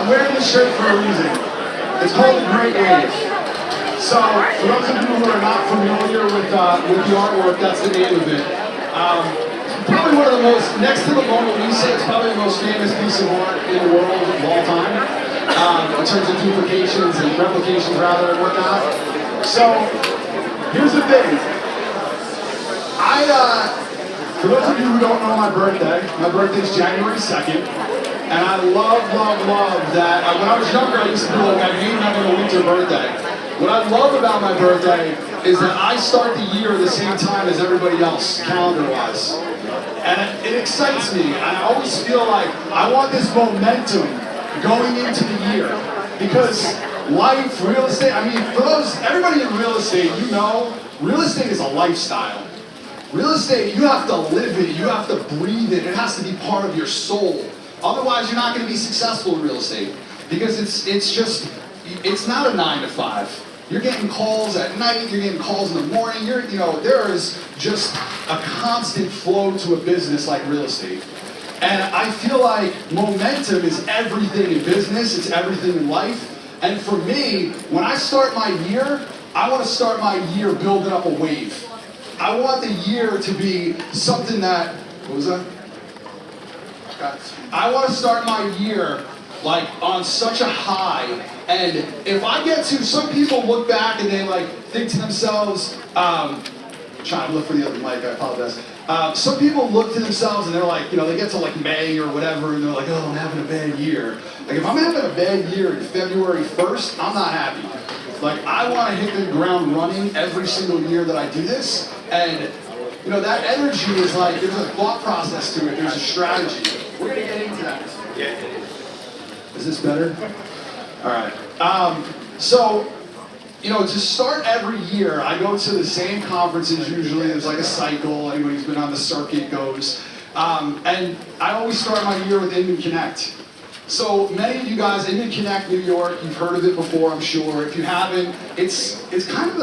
I'm wearing this shirt for a reason. It's called the Great Wave. So, for those of you who are not familiar with the artwork, that's the name of it. Probably one of the most, next to the Mona Lisa, it's probably the most famous piece of art in the world of all time, in terms of duplications and replications, rather, and whatnot. So, here's the thing. For those of you who don't know my birthday is January 2nd, and I love that. When I was younger, I used to be like, I hate having a winter birthday. What I love about my birthday is that I start the year at the same time as everybody else, calendar-wise. And it excites me. I always feel like I want this momentum going into the year. Because life, real estate, I mean, everybody in real estate, you know, real estate is a lifestyle. Real estate, you have to live it, you have to breathe it, it has to be part of your soul. Otherwise, you're not going to be successful in real estate. Because it's not a 9 to 5. You're getting calls at night, you're getting calls in the morning, there is just a constant flow to a business like real estate. And I feel like momentum is everything in business, it's everything in life. And for me, when I start my year, I want to start my year building up a wave. I want the year to be something that, what was that? I want to start my year like on such a high, and if I get to, some people look back and they like think to themselves, trying to look for the other mic, I apologize. Some people look to themselves and they're like, they get to like May or whatever and they're like, oh, I'm having a bad year. Like if I'm having a bad year in February 1st, I'm not happy. Like I want to hit the ground running every single year that I do this, and that energy is like, there's a thought process to it, there's a strategy. We're going to get into that. Yeah. Is this better? All right. So, to start every year, I go to the same conferences usually. There's like a cycle. Anybody who's been on the circuit goes. And I always start my year with Inman Connect. So many of you guys, Inman Connect New York, you've heard of it before, I'm sure. If you haven't, it's kind of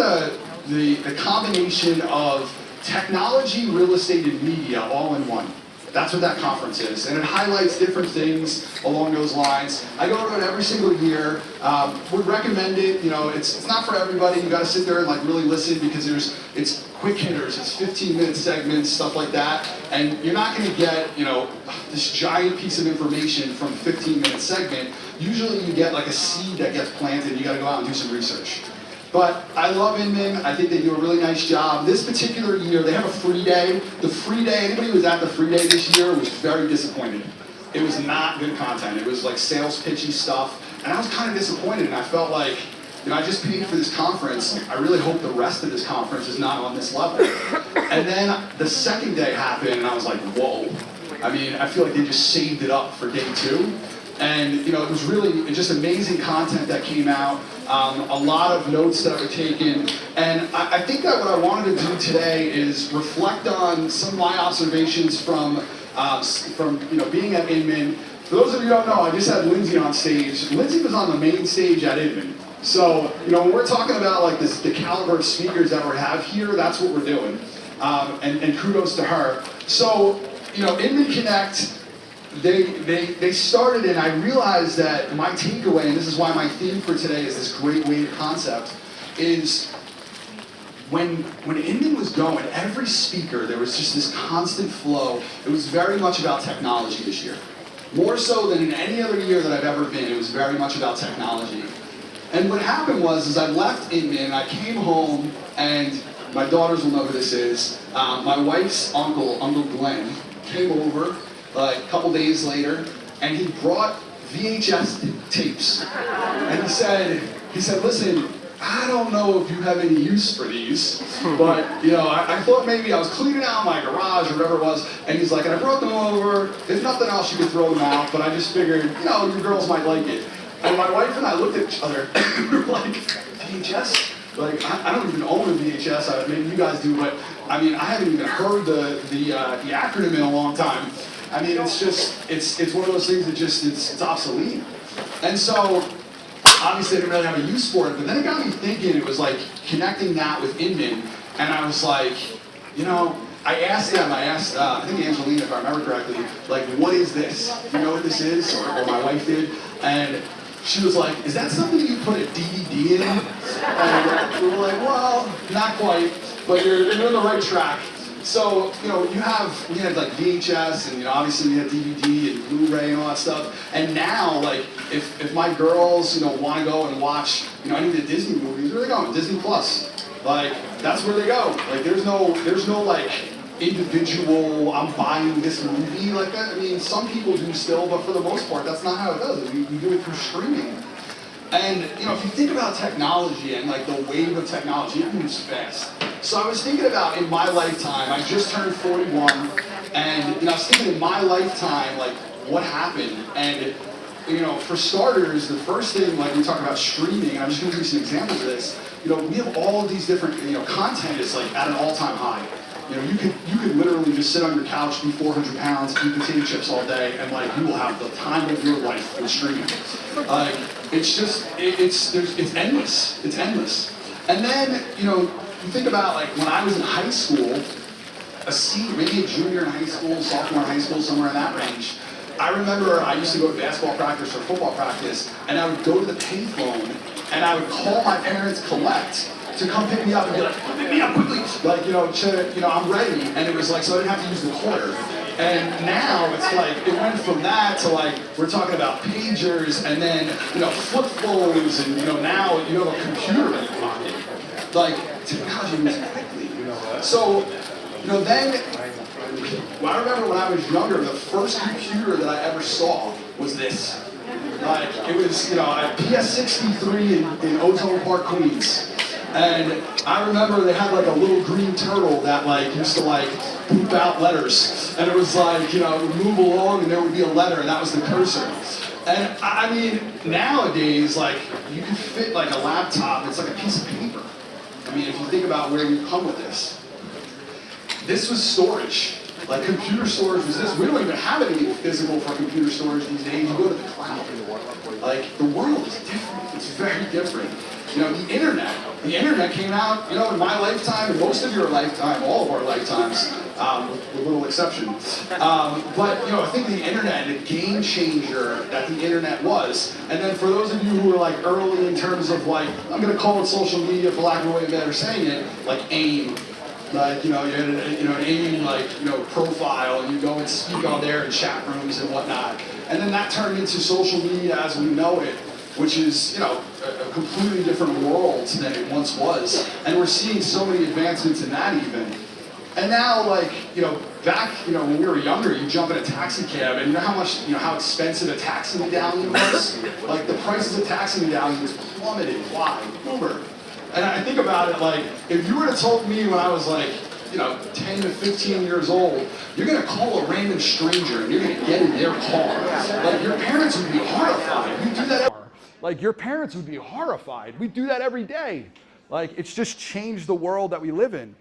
the combination of technology, real estate, and media all in one. That's what that conference is, and it highlights different things along those lines. I go to it every single year. Would recommend it. It's not for everybody. You got to sit there and like really listen because it's quick hitters. It's 15-minute segments, stuff like that, and you're not going to get this giant piece of information from a 15-minute segment. Usually, you get like a seed that gets planted. You got to go out and do some research. But I love Inman. I think they do a really nice job. This particular year, they have a free day. The free day, anybody who was at the free day this year was very disappointed. It was not good content. It was like sales pitchy stuff. And I was kind of disappointed, and I felt like, I just paid for this conference. I really hope the rest of this conference is not on this level. And then the second day happened, and I was like, whoa. I mean, I feel like they just saved it up for day 2. And it was really just amazing content that came out, a lot of notes that were taken, and I think that what I wanted to do today is reflect on some of my observations from being at Inman. For those of you who don't know, I just had Lindsay on stage. Lindsay was on the main stage at Inman. So when we're talking about like the caliber of speakers that we have here, that's what we're doing, and kudos to her. So Inman Connect. They started, and I realized that my takeaway, and this is why my theme for today is this great wave concept, is when Inman was going, every speaker, there was just this constant flow. It was very much about technology this year. More so than in any other year that I've ever been, it was very much about technology. And what happened was I left Inman, I came home, and my daughters will know who this is. My wife's uncle Glenn, came over a couple days later, and he brought VHS tapes. And he said, listen, I don't know if you have any use for these, but I thought maybe I was cleaning out my garage or whatever it was, and he's like, and I brought them over. There's nothing else you could throw them out, but I just figured, you girls might like it. And my wife and I looked at each other, and we were like, VHS? Like, I don't even own a VHS. Maybe you guys do, but I mean, I haven't even heard the acronym in a long time. I mean, it's one of those things that it's obsolete. And so, obviously I didn't really have a use for it, but then it got me thinking, it was like connecting that with Inman, and I was like, I asked, I think Angelina, if I remember correctly, like, what is this? You know what this is? Or my wife did. And she was like, is that something you put a DVD in? And we were like, well, not quite, but you're on the right track. So, you know, we had like VHS, and, you know, obviously we had DVD and Blu-ray and all that stuff. And now, like, if my girls, you know, want to go and watch, you know, any of the Disney movies, where are they going? Disney Plus. Like, that's where they go. Like, there's no like individual, I'm buying this movie like that. I mean, some people do still, but for the most part, that's not how it does. We do it through streaming. And, you know, if you think about technology and like the wave of technology, it moves fast. So I was thinking about in my lifetime, I just turned 41, and, you know, I was thinking in my lifetime, like, what happened? And, you know, for starters, the first thing, like, we talk about streaming, and I'm just going to give you some examples of this. You know, we have all of these different, you know, content is like at an all-time high. You know, you could literally just sit on your couch, be 400 pounds, eat potato chips all day, and like you will have the time of your life with streaming. Like, it's just, it's endless. It's endless. And then, you know, you think about like when I was in high school, maybe a junior in high school, sophomore in high school, somewhere in that range. I remember I used to go to basketball practice or football practice, and I would go to the payphone, and I would call my parents collect to come pick me up and be like, pick me up quickly, like, you know, I'm ready. And it was like, so I didn't have to use the quarter. And now it's like, it went from that to like, we're talking about pagers, and then, you know, flip phones, and, you know, now you have a computer in your pocket. Like, technology moves quickly. So, you know, then, well, I remember when I was younger, the first computer that I ever saw was this. Like, it was, you know, a PS63 in Ozone Park, Queens. And I remember they had like a little green turtle that like used to like poop out letters. And it was like, you know, it would move along and there would be a letter, and that was the cursor. And I mean, nowadays, like, you can fit like a laptop, it's like a piece of paper. I mean, if you think about where we've come with this. This was storage. Like, computer storage was this. We don't even have anything physical for computer storage these days. You go to the cloud. Like, the world is different. It's very different. You know, the internet came out, you know, in my lifetime, and most of your lifetime, all of our lifetimes, with little exceptions. But, you know, I think the internet, the game changer that the internet was, and then for those of you who are like early in terms of like, I'm going to call it social media for lack of a way of better saying it, like AIM. Like, you know, you had an AIM, like, you know, profile, and you go and speak on there in chat rooms and whatnot. And then that turned into social media as we know it, which is, you know, a completely different world than it once was. And we're seeing so many advancements in that even. And now, like, you know, back, you know, when we were younger, you jump in a taxi cab, and you know how much, you know, how expensive a taxi medallion was? Like, the prices of taxi medallions plummeted. Why? Uber. And I think about it like, if you were to told me when I was like, you know, 10 to 15 years old, you're going to call a random stranger and you're going to get in their car. Like, your parents would be horrified. We do that Like, your parents would be horrified. We do that every day. Like, it's just changed the world that we live in.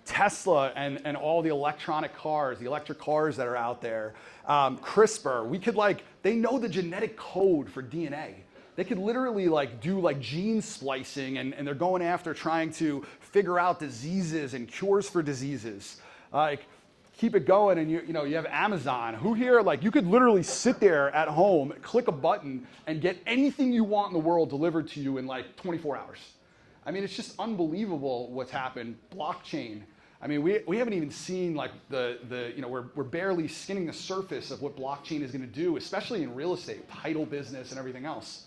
Tesla and all the electric cars that are out there. CRISPR, we could like, they know the genetic code for DNA. They could literally like do like gene splicing, and they're going after trying to figure out diseases and cures for diseases. Like, keep it going, and you know, you have Amazon. Who here, like, you could literally sit there at home, click a button, and get anything you want in the world delivered to you in like 24 hours. I mean, it's just unbelievable what's happened. Blockchain. I mean, we haven't even seen like the you know, we're barely skinning the surface of what blockchain is going to do, especially in real estate, title business, and everything else.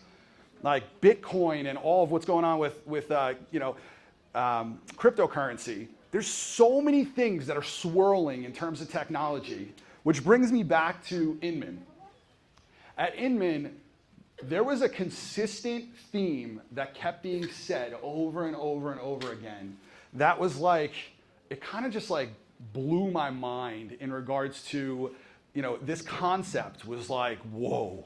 Like Bitcoin and all of what's going on with you know, cryptocurrency. There's so many things that are swirling in terms of technology, which brings me back to Inman. At Inman, there was a consistent theme that kept being said over and over and over again. That was like, it kind of just like blew my mind in regards to, you know, this concept was like, whoa.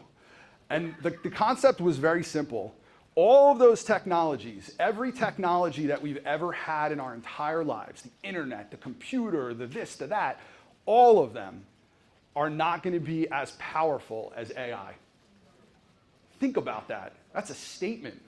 And the concept was very simple. All of those technologies, every technology that we've ever had in our entire lives, the internet, the computer, the this, the that, all of them are not going to be as powerful as AI. Think about that. That's a statement.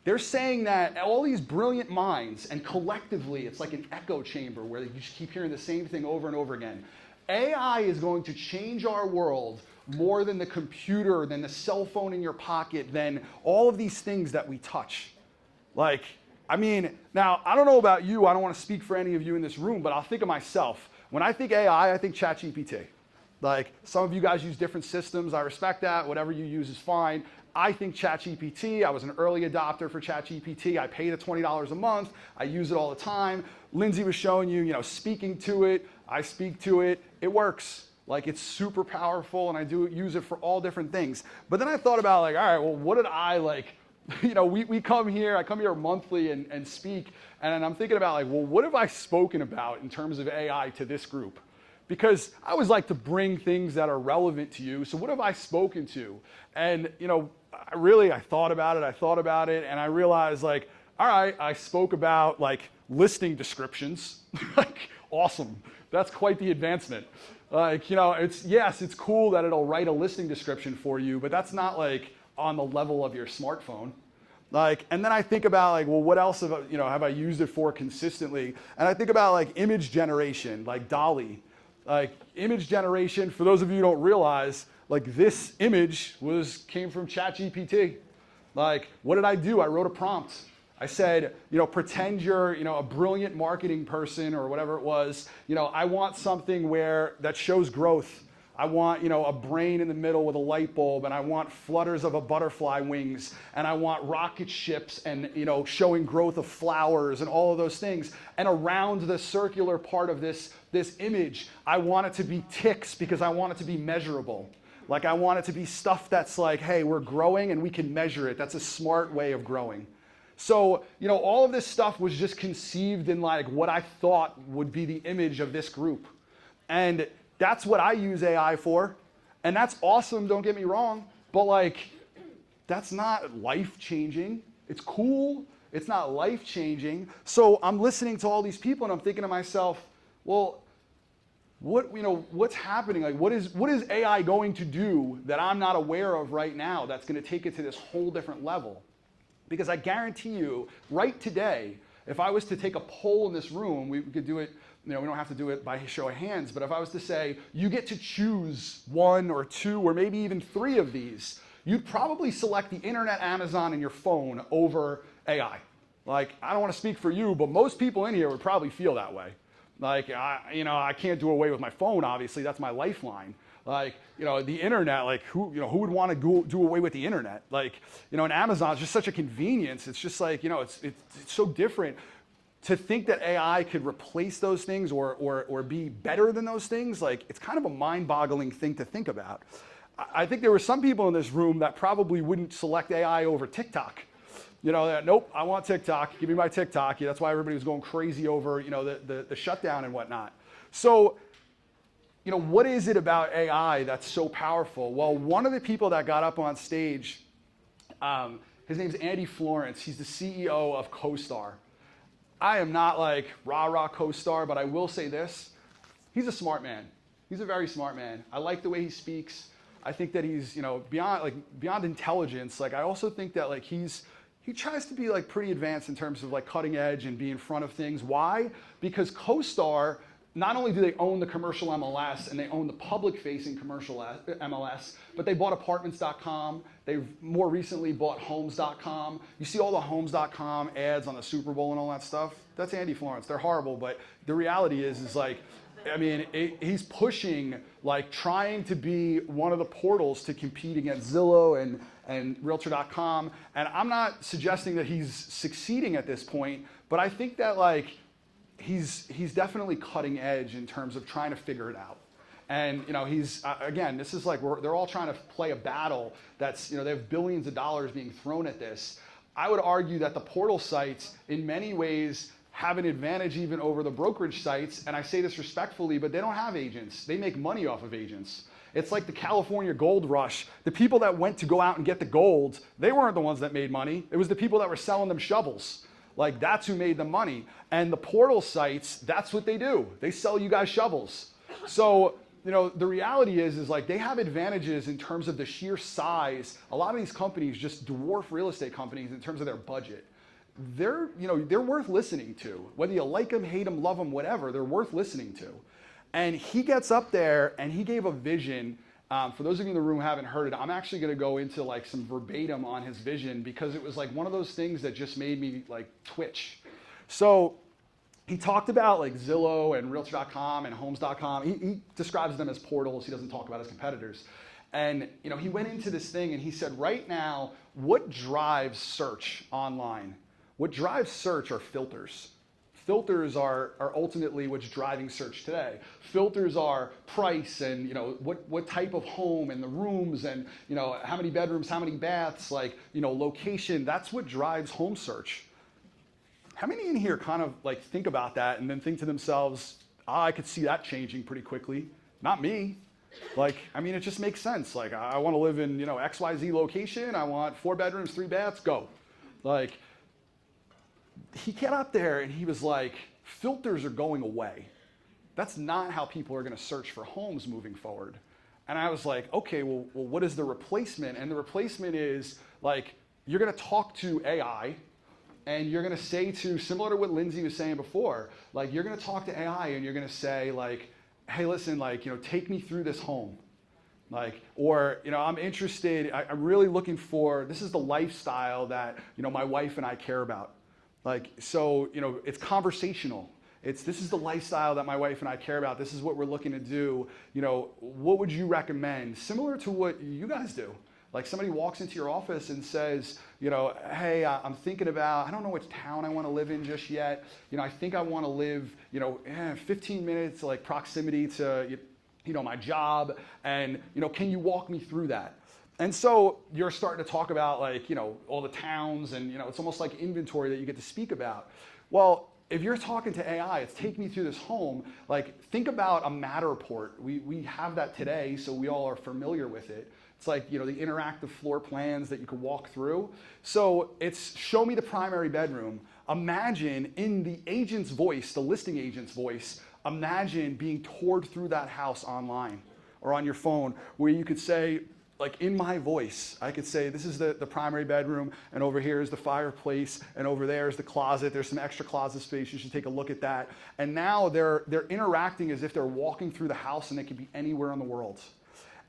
they're saying that all these brilliant minds, and collectively it's like an echo chamber where you just keep hearing the same thing over and over again. AI is going to change our world more than the computer, than the cell phone in your pocket, than all of these things that we touch. Like, I mean, now, I don't know about you, I don't want to speak for any of you in this room, but I'll think of myself. When I think AI, I think ChatGPT. Like, some of you guys use different systems, I respect that, whatever you use is fine. I think ChatGPT, I was an early adopter for ChatGPT, I pay the $20 a month, I use it all the time. Lindsay was showing you, speaking to it, I speak to it, it works. Like, it's super powerful, and I do use it for all different things. But then I thought about, like, all right, well, what did I, like, we come here, I come here monthly and speak, and I'm thinking about, like, well, what have I spoken about in terms of AI to this group? Because I always like to bring things that are relevant to you, so what have I spoken to? And, I thought about it, and I realized, like, all right, I spoke about, like, listing descriptions. Like, awesome. That's quite the advancement. Like, it's cool that it'll write a listing description for you, but that's not, like, on the level of your smartphone. Like, and then I think about, like, well, what else have I used it for consistently? And I think about, like, image generation, like DALL-E. Like, image generation, for those of you who don't realize, like, this image came from ChatGPT. Like, what did I do? I wrote a prompt. I said, pretend you're, a brilliant marketing person or whatever it was. I want something that shows growth. I want, a brain in the middle with a light bulb, and I want flutters of a butterfly wings, and I want rocket ships and, showing growth of flowers and all of those things. And around the circular part of this image, I want it to be ticks because I want it to be measurable. Like, I want it to be stuff that's like, hey, we're growing and we can measure it. That's a smart way of growing. So, all of this stuff was just conceived in, like, what I thought would be the image of this group. And that's what I use AI for. And that's awesome, don't get me wrong. But, like, that's not life-changing. It's cool. It's not life-changing. So I'm listening to all these people and I'm thinking to myself, well, what's happening? Like, what is AI going to do that I'm not aware of right now that's going to take it to this whole different level? Because I guarantee you, right today, if I was to take a poll in this room, we could do it, we don't have to do it by show of hands, but if I was to say, you get to choose one or two or maybe even three of these, you'd probably select the internet, Amazon, and your phone over AI. Like, I don't want to speak for you, but most people in here would probably feel that way. Like, I can't do away with my phone, obviously, that's my lifeline. Like, the internet, like, who would want to do away with the internet? Like, and Amazon is just such a convenience. It's just like, it's so different. To think that AI could replace those things or be better than those things, like, it's kind of a mind-boggling thing to think about. I think there were some people in this room that probably wouldn't select AI over TikTok. Nope, I want TikTok, give me my TikTok. That's why everybody was going crazy over, the shutdown and whatnot. So, what is it about AI that's so powerful? Well, one of the people that got up on stage, his name's Andy Florence. He's the CEO of CoStar. I am not like rah-rah CoStar, but I will say this. He's a smart man. He's a very smart man. I like the way he speaks. I think that he's, beyond intelligence. Like, I also think that, like, he tries to be, like, pretty advanced in terms of, like, cutting edge and be in front of things. Why? Because CoStar, not only do they own the commercial MLS and they own the public-facing commercial MLS, but they bought Apartments.com. They've more recently bought Homes.com. You see all the Homes.com ads on the Super Bowl and all that stuff? That's Andy Florence. They're horrible, but the reality is like, he's pushing, like, trying to be one of the portals to compete against Zillow and Realtor.com. And I'm not suggesting that he's succeeding at this point, but I think that, like, he's definitely cutting edge in terms of trying to figure it out. And he's again, this is like they're all trying to play a battle that's, they have billions of dollars being thrown at this. I would argue that the portal sites in many ways have an advantage even over the brokerage sites, and I say this respectfully, but they don't have agents. They make money off of agents. It's like the California gold rush. The people that went to go out and get the gold, they weren't the ones that made money. It was the people that were selling them shovels. Like, that's who made the money. And the portal sites, that's what they do. They sell you guys shovels. So, the reality is like they have advantages in terms of the sheer size. A lot of these companies just dwarf real estate companies in terms of their budget. They're worth listening to. Whether you like them, hate them, love them, whatever, they're worth listening to. And he gets up there and he gave a vision. For those of you in the room who haven't heard it, I'm actually going to go into like some verbatim on his vision because it was like one of those things that just made me like twitch. So he talked about like Zillow and Realtor.com and Homes.com. He describes them as portals. He doesn't talk about his competitors. And he went into this thing and he said, right now, what drives search online? What drives search are filters. Filters are ultimately what's driving search today. Filters are price and what type of home and the rooms and how many bedrooms, how many baths, like location. That's what drives home search. How many in here kind of like think about that and then think to themselves, I could see that changing pretty quickly? Not me. Like, I mean, it just makes sense. Like, I want to live in XYZ location. I want 4 bedrooms, 3 baths. Go. Like, he got up there and he was like, filters are going away. That's not how people are going to search for homes moving forward. And I was like, okay, well, what is the replacement? And the replacement is like, you're going to talk to AI and you're going to say similar to what Lindsay was saying before, like you're going to talk to AI and you're going to say like, hey, listen, like, take me through this home. Like, or, I'm interested, I'm really looking for, this is the lifestyle that, my wife and I care about. Like, so, it's conversational. This is the lifestyle that my wife and I care about. This is what we're looking to do. What would you recommend? Similar to what you guys do. Like somebody walks into your office and says, hey, I'm thinking about, I don't know which town I want to live in just yet. I think I want to live, 15 minutes like proximity to, my job. And, can you walk me through that? And so you're starting to talk about like, all the towns and, it's almost like inventory that you get to speak about. Well, if you're talking to AI, it's take me through this home, like think about a Matterport. We have that today, so we all are familiar with it. It's like, the interactive floor plans that you can walk through. So it's show me the primary bedroom. Imagine in the agent's voice, the listing agent's voice, imagine being toured through that house online or on your phone where you could say, like in my voice, I could say, this is the primary bedroom, and over here is the fireplace, and over there is the closet. There's some extra closet space. You should take a look at that. And now they're interacting as if they're walking through the house, and they could be anywhere in the world.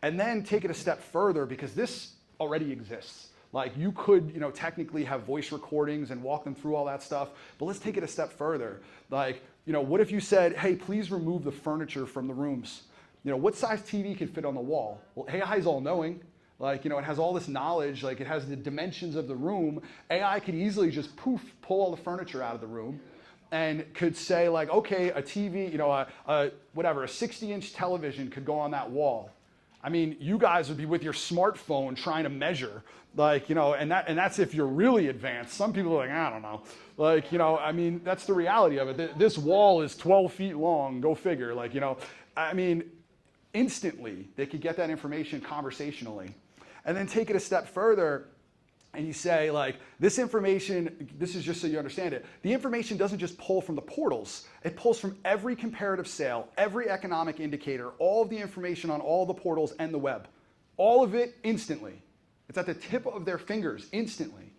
And then take it a step further, because this already exists. Like you could, technically have voice recordings and walk them through all that stuff, but let's take it a step further. Like, what if you said, hey, please remove the furniture from the rooms? What size TV can fit on the wall? Well, AI is all knowing. Like, it has all this knowledge, like it has the dimensions of the room. AI could easily just pull all the furniture out of the room and could say like, okay, a TV, a 60-inch television could go on that wall. I mean, you guys would be with your smartphone trying to measure, like, and that's if you're really advanced. Some people are like, I don't know. Like, I mean, that's the reality of it. This wall is 12 feet long, go figure. Like, I mean, instantly they could get that information conversationally. And then take it a step further and you say like, this information, this is just so you understand it, the information doesn't just pull from the portals, it pulls from every comparative sale, every economic indicator, all of the information on all the portals and the web. All of it instantly. It's at the tip of their fingers instantly.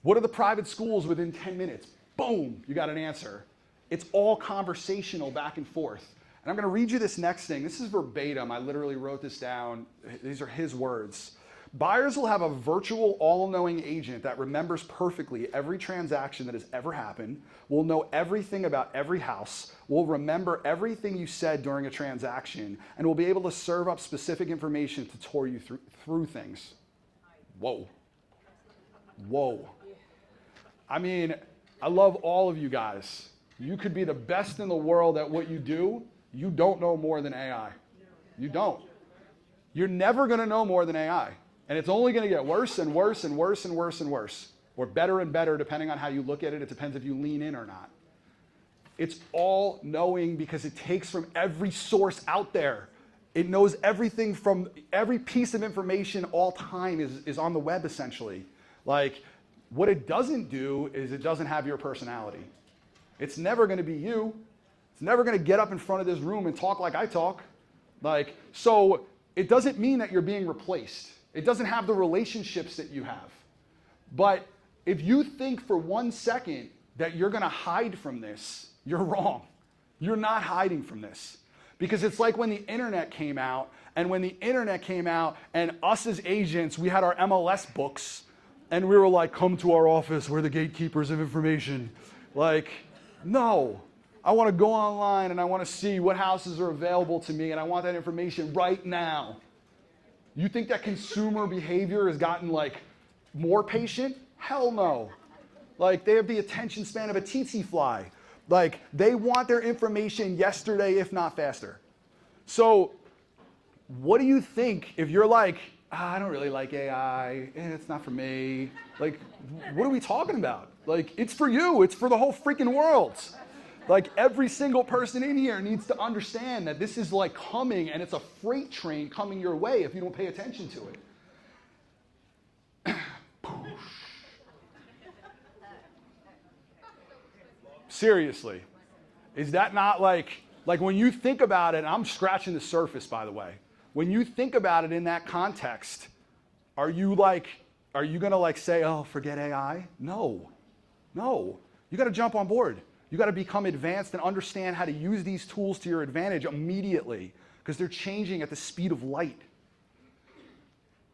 What are the private schools within 10 minutes? Boom, you got an answer. It's all conversational back and forth. And I'm going to read you this next thing. This is verbatim. I literally wrote this down. These are his words. Buyers will have a virtual all-knowing agent that remembers perfectly every transaction that has ever happened, will know everything about every house, will remember everything you said during a transaction, and will be able to serve up specific information to tour you through things. Whoa. Whoa. I mean, I love all of you guys. You could be the best in the world at what you do. You don't know more than AI. You don't. You're never going to know more than AI. And it's only going to get worse and worse and worse and worse and worse. Or better and better, depending on how you look at it. It depends if you lean in or not. It's all knowing because it takes from every source out there. It knows everything from every piece of information all time is on the web, essentially. Like, what it doesn't do is it doesn't have your personality. It's never going to be you. It's never going to get up in front of this room and talk like I talk. Like, so it doesn't mean that you're being replaced. It doesn't have the relationships that you have. But if you think for 1 second that you're gonna hide from this, you're wrong. You're not hiding from this. Because it's like when the internet came out, and when the internet came out, and us as agents, we had our MLS books, and we were like, come to our office, we're the gatekeepers of information. Like, no. I want to go online and I want to see what houses are available to me, and I want that information right now. You think that consumer behavior has gotten like more patient? Hell no. Like, they have the attention span of a tsetse fly. Like, they want their information yesterday, if not faster. So what do you think if you're like, I don't really like AI, it's not for me. Like, what are we talking about? Like, it's for you, it's for the whole freaking world. Like, every single person in here needs to understand that this is like coming, and it's a freight train coming your way if you don't pay attention to it. Seriously, is that not like when you think about it, and I'm scratching the surface, by the way, when you think about it in that context, are you gonna like say, oh, forget AI? No, you gotta jump on board. You gotta become advanced and understand how to use these tools to your advantage immediately, because they're changing at the speed of light.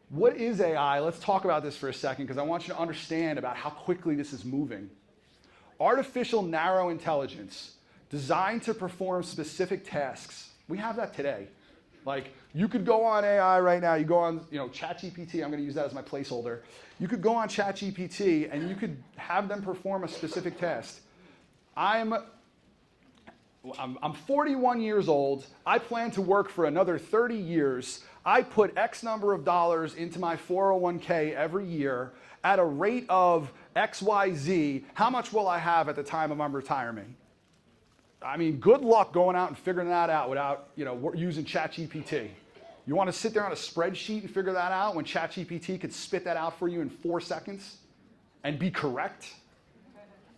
What is AI? Let's talk about this for a second, because I want you to understand about how quickly this is moving. Artificial narrow intelligence, designed to perform specific tasks. We have that today. Like, you could go on AI right now, you go on, ChatGPT, I'm gonna use that as my placeholder. You could go on ChatGPT and you could have them perform a specific task. I'm 41 years old. I plan to work for another 30 years. I put X number of dollars into my 401k every year at a rate of XYZ. How much will I have at the time of my retirement? I mean, good luck going out and figuring that out without, using ChatGPT. You want to sit there on a spreadsheet and figure that out when ChatGPT could spit that out for you in 4 seconds and be correct?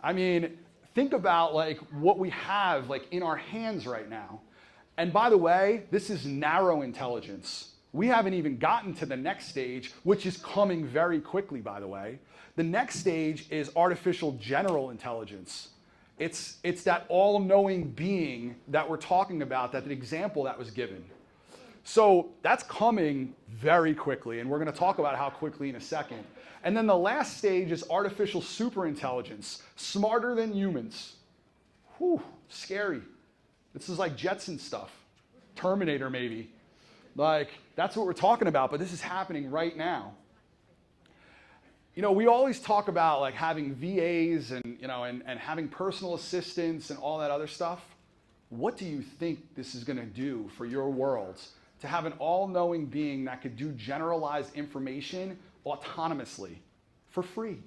I mean, think about like what we have like in our hands right now. And by the way, this is narrow intelligence. We haven't even gotten to the next stage, which is coming very quickly, by the way. The next stage is artificial general intelligence. It's that all-knowing being that we're talking about, that example that was given. So that's coming very quickly, and we're going to talk about how quickly in a second. And then the last stage is artificial superintelligence, smarter than humans. Whew, scary. This is like Jetson stuff. Terminator, maybe. Like, that's what we're talking about, but this is happening right now. We always talk about like having VAs and having personal assistants and all that other stuff. What do you think this is going to do for your world to have an all-knowing being that could do generalized information autonomously for free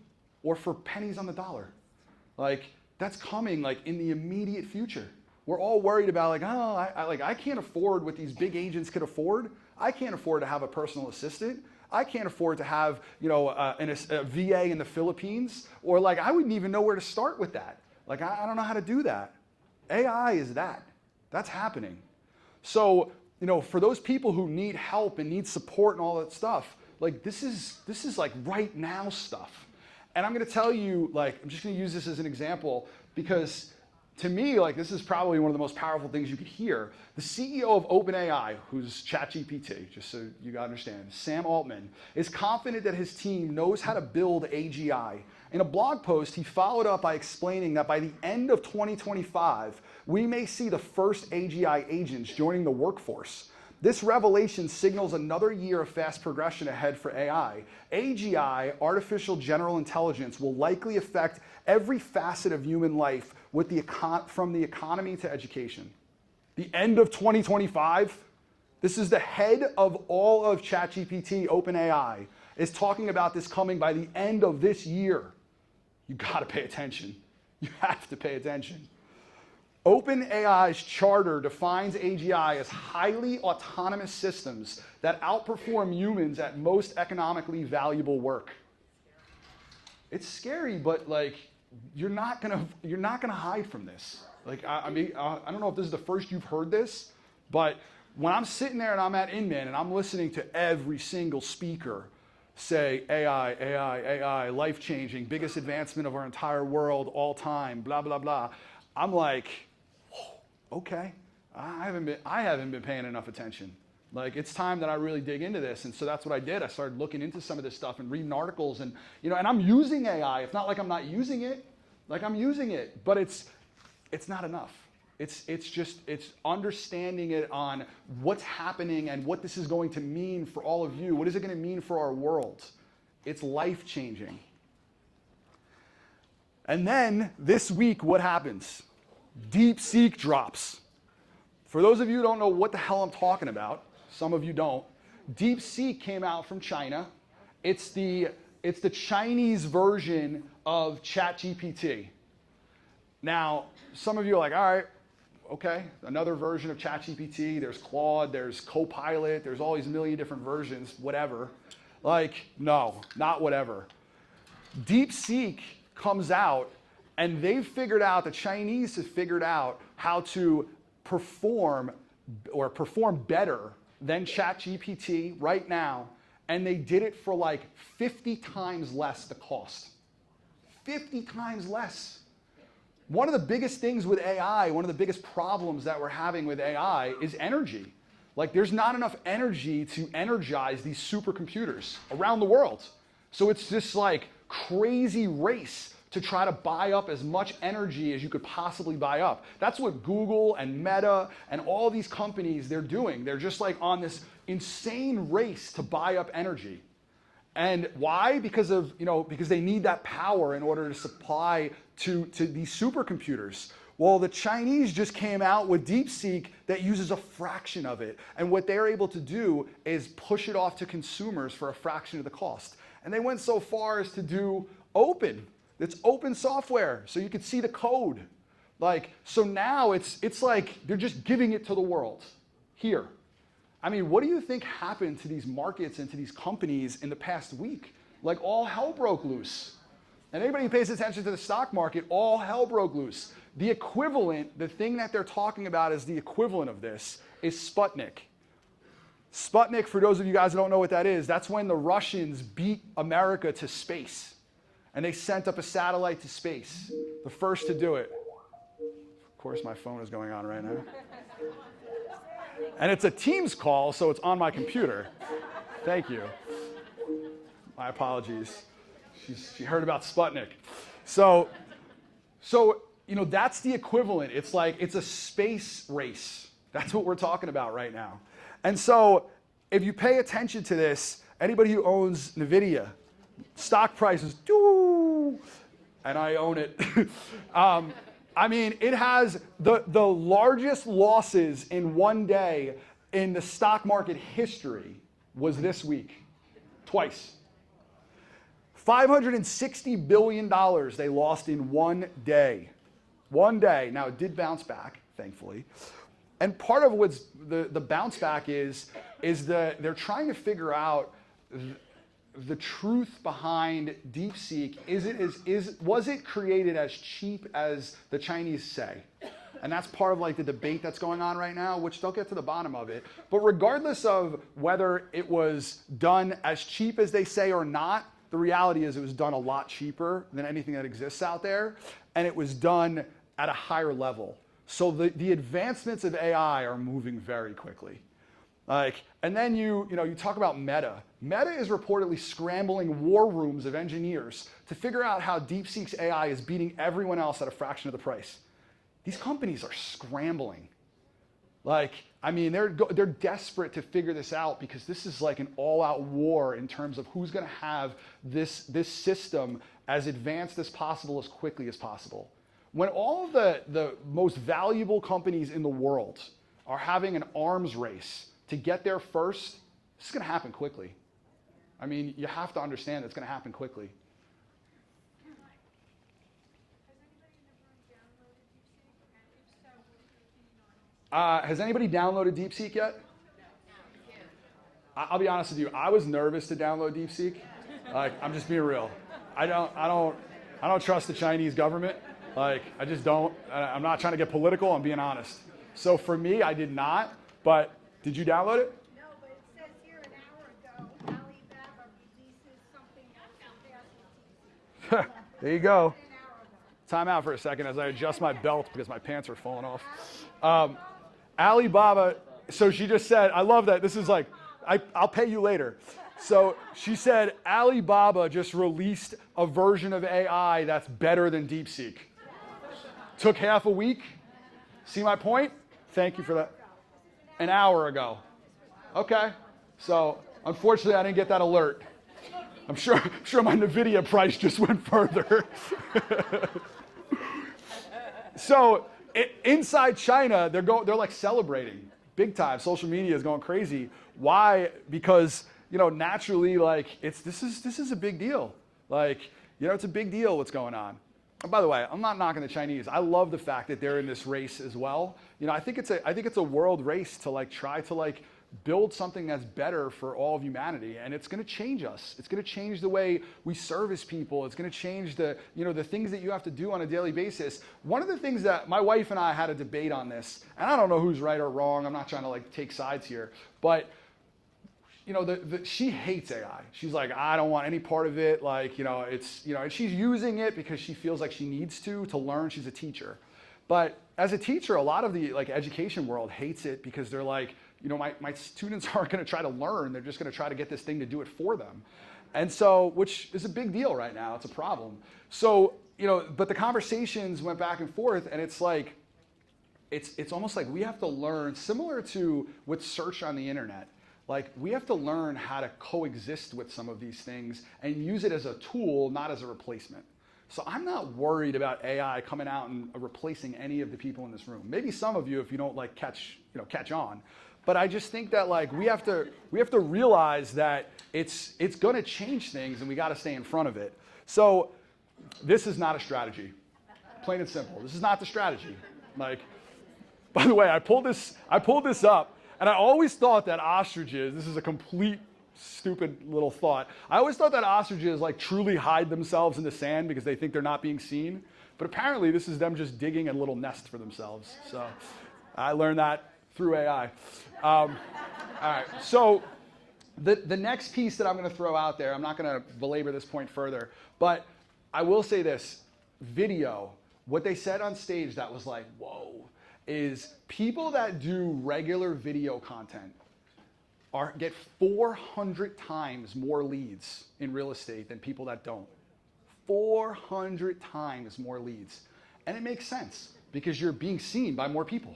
or for pennies on the dollar? Like, that's coming like in the immediate future. We're all worried about like, oh, I can't afford what these big agents could afford. I can't afford to have a personal assistant. I can't afford to have, a VA in the Philippines, or like I wouldn't even know where to start with that. Like, I don't know how to do that. AI is that. That's happening. So, for those people who need help and need support and all that stuff, like this is like right now stuff. And I'm going to tell you, like, I'm just going to use this as an example because to me, like, this is probably one of the most powerful things you could hear. The CEO of OpenAI, who's ChatGPT, just so you gotta understand, Sam Altman, is confident that his team knows how to build AGI. In a blog post, he followed up by explaining that by the end of 2025, we may see the first AGI agents joining the workforce. This revelation signals another year of fast progression ahead for AI. AGI, artificial general intelligence, will likely affect every facet of human life with from the economy to education. The end of 2025, this is the head of all of ChatGPT, OpenAI, is talking about this coming by the end of this year. You gotta pay attention. You have to pay attention. OpenAI's charter defines AGI as highly autonomous systems that outperform humans at most economically valuable work. It's scary, but like, you're not gonna hide from this. Like, I don't know if this is the first you've heard this, but when I'm sitting there and I'm at Inman and I'm listening to every single speaker say AI, AI, AI, life-changing, biggest advancement of our entire world, all time, blah, blah, blah, I'm like, okay, I haven't been paying enough attention. Like, it's time that I really dig into this. And so that's what I did. I started looking into some of this stuff and reading articles, and and I'm using AI. It's not like I'm not using it. Like, I'm using it, but it's not enough. It's understanding it on what's happening and what this is going to mean for all of you. What is it going to mean for our world? It's life-changing. And then this week, what happens? DeepSeek drops. For those of you who don't know what the hell I'm talking about, some of you don't, DeepSeek came out from China. It's the Chinese version of ChatGPT. Now, some of you are like, all right, okay, another version of ChatGPT. There's Claude, there's Copilot, there's all these million different versions, whatever. Like, no, not whatever. DeepSeek comes out, and the Chinese have figured out how to perform better than ChatGPT right now, and they did it for like 50 times less the cost. 50 times less. One of the biggest things with AI, one of the biggest problems that we're having with AI is energy. Like, there's not enough energy to energize these supercomputers around the world. So it's this like crazy race to try to buy up as much energy as you could possibly buy up. That's what Google and Meta and all these companies, they're doing. They're just like on this insane race to buy up energy. And why? Because they need that power in order to supply to these supercomputers. Well, the Chinese just came out with DeepSeek that uses a fraction of it. And what they're able to do is push it off to consumers for a fraction of the cost. And they went so far as to do open. It's open software, so you could see the code. Like, so now it's like they're just giving it to the world here. I mean, what do you think happened to these markets and to these companies in the past week? Like, all hell broke loose. And anybody who pays attention to the stock market, all hell broke loose. The equivalent, the thing that they're talking about as the equivalent of this is Sputnik. Sputnik, for those of you guys who don't know what that is, that's when the Russians beat America to space. And they sent up a satellite to space, the first to do it. Of course, my phone is going on right now. And it's a Teams call, so it's on my computer. Thank you. My apologies. She heard about Sputnik. So that's the equivalent. It's like, it's a space race. That's what we're talking about right now. And so if you pay attention to this, anybody who owns NVIDIA, stock prices, and I own it. I mean, it has the largest losses in one day in the stock market history was this week, twice. $560 billion they lost in one day. One day. Now, it did bounce back, thankfully. And part of what's the bounce back is that they're trying to figure out the truth behind DeepSeek. Was it created as cheap as the Chinese say? And that's part of like the debate that's going on right now, which they'll get to the bottom of it. But regardless of whether it was done as cheap as they say or not, the reality is it was done a lot cheaper than anything that exists out there, and it was done at a higher level. So the advancements of AI are moving very quickly. And then you talk about Meta. Meta is reportedly scrambling war rooms of engineers to figure out how DeepSeek's AI is beating everyone else at a fraction of the price. These companies are scrambling. They're desperate to figure this out because this is like an all-out war in terms of who's going to have this system as advanced as possible, as quickly as possible. When all of the most valuable companies in the world are having an arms race to get there first, this is going to happen quickly. I mean, you have to understand it's going to happen quickly. Has anybody downloaded DeepSeek yet? I'll be honest with you. I was nervous to download DeepSeek. I'm just being real. I don't trust the Chinese government. I just don't. I'm not trying to get political. I'm being honest. So for me, I did not. But Did you download it? No, but it says here an hour ago, Alibaba releases something that surpasses TC. There you go. An hour ago. Time out for a second as I adjust my belt because my pants are falling off. Alibaba, so she just said, I love that. This is like, I'll pay you later. So she said Alibaba just released a version of AI that's better than DeepSeek. Took half a week. See my point? Thank you for that. An hour ago. Okay. So unfortunately, I didn't get that alert. I'm sure my NVIDIA price just went further. So inside China, they're like celebrating big time. Social media is going crazy. Why? Because naturally, like this is a big deal. Like it's a big deal what's going on. And by the way, I'm not knocking the Chinese. I love the fact that they're in this race as well. I think it's a world race to try to build something that's better for all of humanity, and it's going to change us. It's going to change the way we service people. It's going to change the things that you have to do on a daily basis. One of the things that my wife and I had a debate on this, and I don't know who's right or wrong. I'm not trying to take sides here, but she hates AI. She's like, I don't want any part of it. And she's using it because she feels like she needs to learn. She's a teacher. But as a teacher, a lot of the education world hates it because they're like, my students aren't going to try to learn. They're just going to try to get this thing to do it for them. And so, which is a big deal right now. It's a problem. So, but the conversations went back and forth, and it's like, it's almost like we have to learn, similar to with search on the internet. Like, we have to learn how to coexist with some of these things and use it as a tool, not as a replacement. So I'm not worried about AI coming out and replacing any of the people in this room. Maybe some of you, if you don't catch on. But I just think that we have to realize that it's going to change things, and we got to stay in front of it. So this is not a strategy, plain and simple. This is not the strategy. By the way, I pulled this up. And I always thought that ostriches, this is a complete stupid little thought. I always thought that ostriches truly hide themselves in the sand because they think they're not being seen. But apparently this is them just digging a little nest for themselves. So I learned that through AI. All right, so the next piece that I'm going to throw out there, I'm not going to belabor this point further, but I will say this, video, what they said on stage that was like, whoa, is people that do regular video content get 400 times more leads in real estate than people that don't. 400 times more leads. And it makes sense because you're being seen by more people.